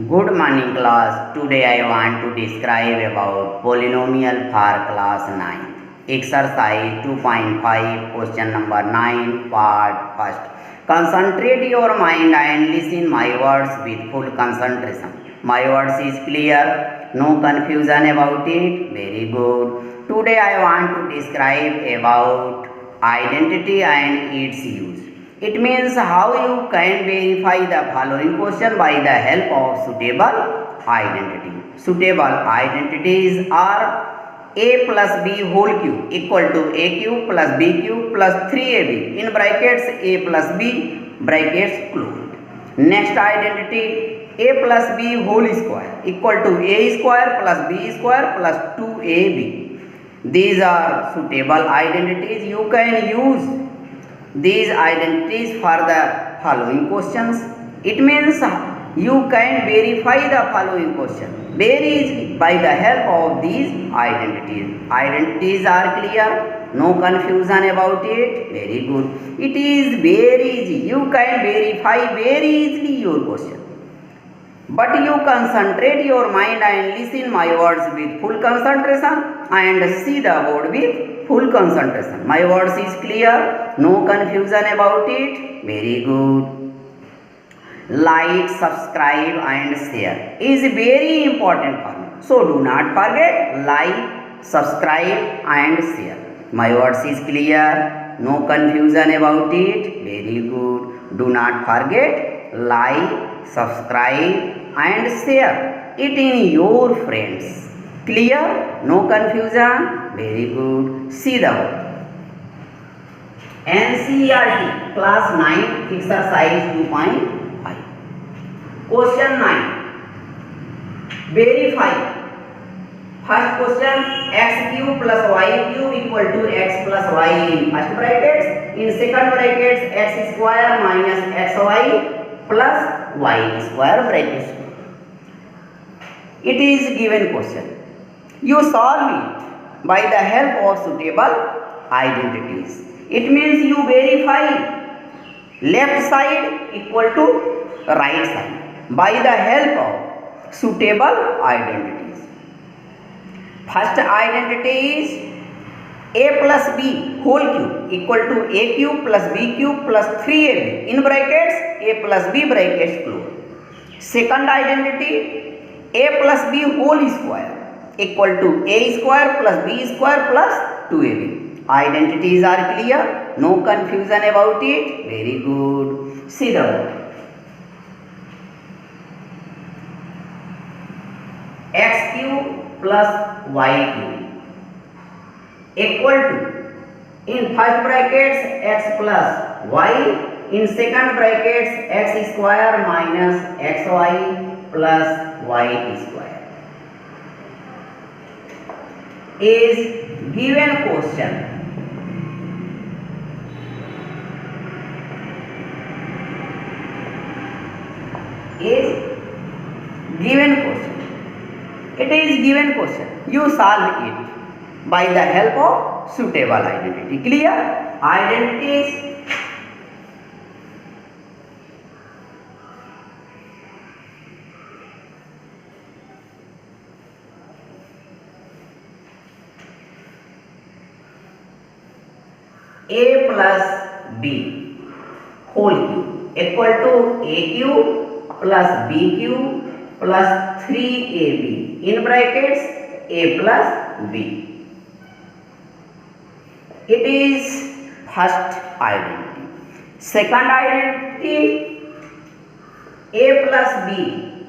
Good morning class. Today I want to describe about polynomial for class 9. Exercise 2.5 question number 9 part first. Concentrate your mind and listen my words with full concentration. My words is clear. No confusion about it. Very good. Today I want to describe about identity and its use. It means how you can verify the following question by the help of suitable identity. Suitable identities are a plus b whole cube equal to a cube plus b cube plus 3ab in brackets a plus b brackets closed. Next identity a plus b whole square equal to a square plus b square plus 2ab. These are suitable identities. You can use these identities for the following questions. It means you can verify the following question very easily by the help of these identities. Identities are clear, no confusion about it. Very good. It is very easy. You can verify very easily your question. But you concentrate your mind and listen my words with full concentration and see the board with full concentration. My words is clear, no confusion about it. Very good. Like, subscribe and share is very important for me. So do not forget like, subscribe and share. My words is clear, no confusion about it. Very good. Do not forget like, subscribe and share it in your friends. Clear? No confusion? Very good. See the word. NCERT class 9 exercise 2.5. Question 9. Verify. First question x cube plus y cube equal to x plus y in first brackets. In second brackets x square minus xy plus y square brackets. It is given question. You solve it by the help of suitable identities. It means you verify left side equal to right side by the help of suitable identities. First identity is a plus b whole cube equal to a cube plus b cube plus 3ab in brackets a plus b brackets closed. Second identity a plus b whole square equal to a square plus b square plus 2ab. Identities are clear, no confusion about it. Very good. See the word. X cube plus y cube equal to in first brackets x plus y, in second brackets x square minus xy plus y square is given question. Is given question. It is given question. You solve it by the help of suitable identity. Clear? Identities a plus b whole cube equal to a cube plus b cube plus 3ab in brackets a plus b. It is first identity. Second identity a plus b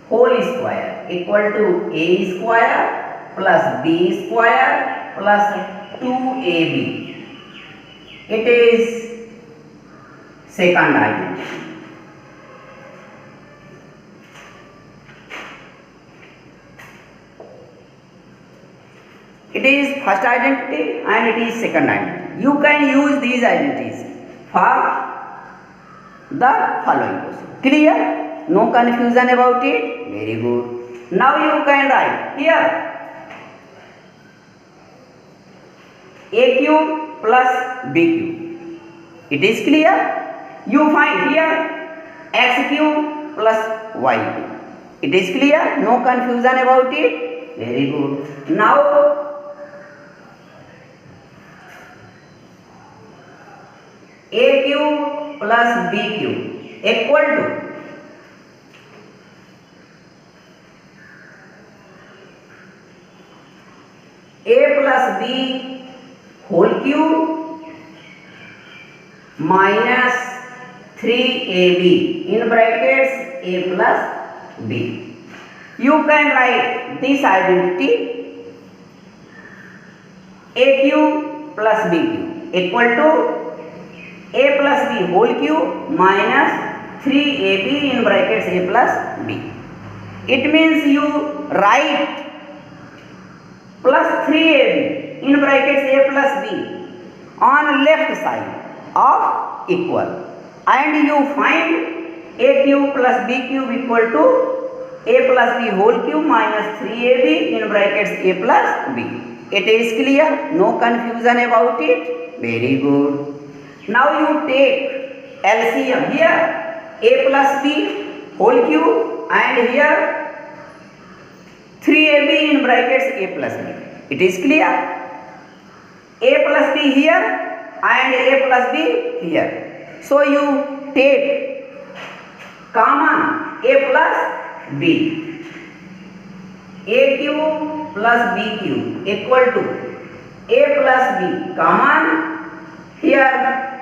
whole square equal to a square plus b square plus 2ab. It is second identity. It is first identity and it is second identity. You can use these identities for the following question. Clear? No confusion about it? Very good. Now you can write here a cube plus b cube. It is clear? You find here x cube plus y cube. It is clear? No confusion about it? Very good. Now a cube plus b cube equal to a plus b whole cube minus 3ab in brackets a plus b. You can write this identity a cube plus b cube equal to a plus b whole cube minus 3ab in brackets a plus b. It means you write plus 3ab in brackets a plus b on left side of equal, and you find a cube plus b cube equal to a plus b whole cube minus 3ab in brackets a plus b. It is clear? No confusion about it? Very good. Now you take LCM here a plus b whole cube and here 3ab in brackets a plus b. It is clear? A plus b here and a plus b here. So you take common a plus b. A cube plus b cube equal to a plus b common here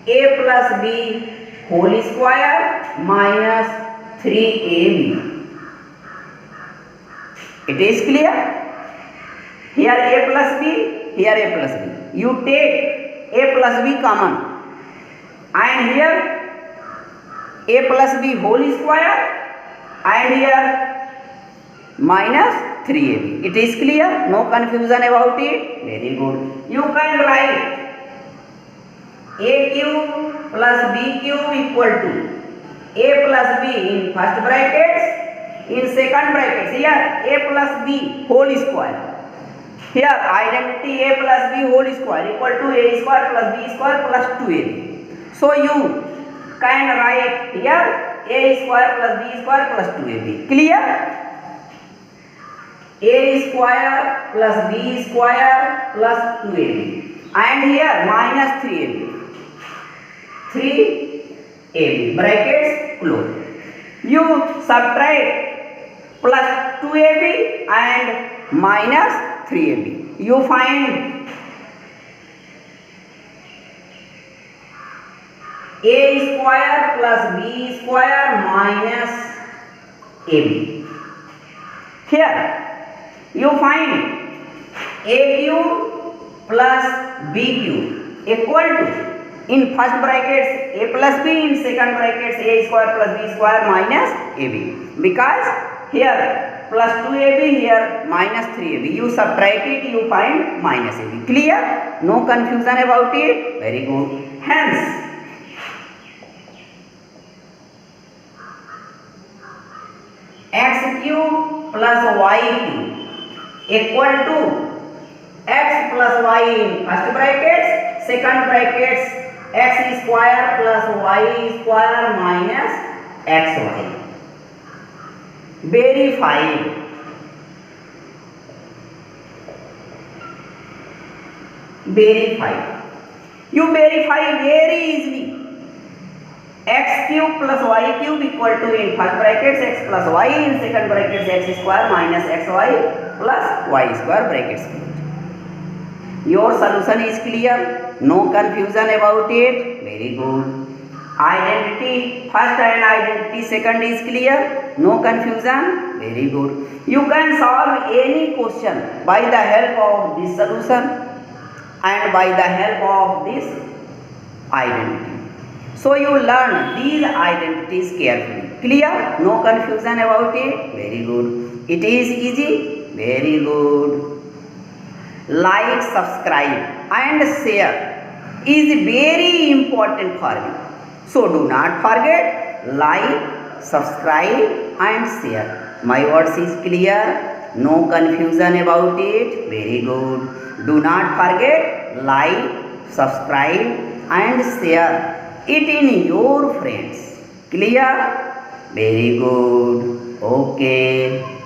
a plus b whole square minus 3ab. It is clear? Here a plus b, here a plus b. You take a plus b common and here a plus b whole square and here minus 3ab. It is clear? No confusion about it? Very good. You can write a cube plus b cube equal to a plus b in first brackets, in second brackets here a plus b whole square. Here identity a plus b whole square equal to a square plus b square plus 2ab. So you can write here a square plus b square plus 2ab. Clear? A square plus b square plus 2ab and here minus 3ab. 3ab brackets close. You subtract plus 2ab and minus 3ab. You find a square plus b square minus ab. Here you find a cube plus b cube equal to in first brackets a plus b, in second brackets a square plus b square minus ab. Because here plus 2ab, here minus 3ab. You subtract it, you find minus ab. Clear? No confusion about it? Very good. Hence, x cube plus y cube equal to x plus y in first brackets, second brackets x square plus y square minus xy. Verified. Verified. You verify very easily. X cube plus y cube equal to in first brackets x plus y, in second brackets x square minus xy plus y square brackets. Your solution is clear? No confusion about it? Very good. Identity first and identity second is clear? No confusion? Very good. You can solve any question by the help of this solution and by the help of this identity. So you learn these identities carefully. Clear? No confusion about it? Very good. It is easy? Very good. Like, subscribe and share is very important for you. So do not forget, like, subscribe and share. My words is clear? No confusion about it? Very good. Do not forget, like, subscribe and share it in your friends. Clear? Very good. Okay.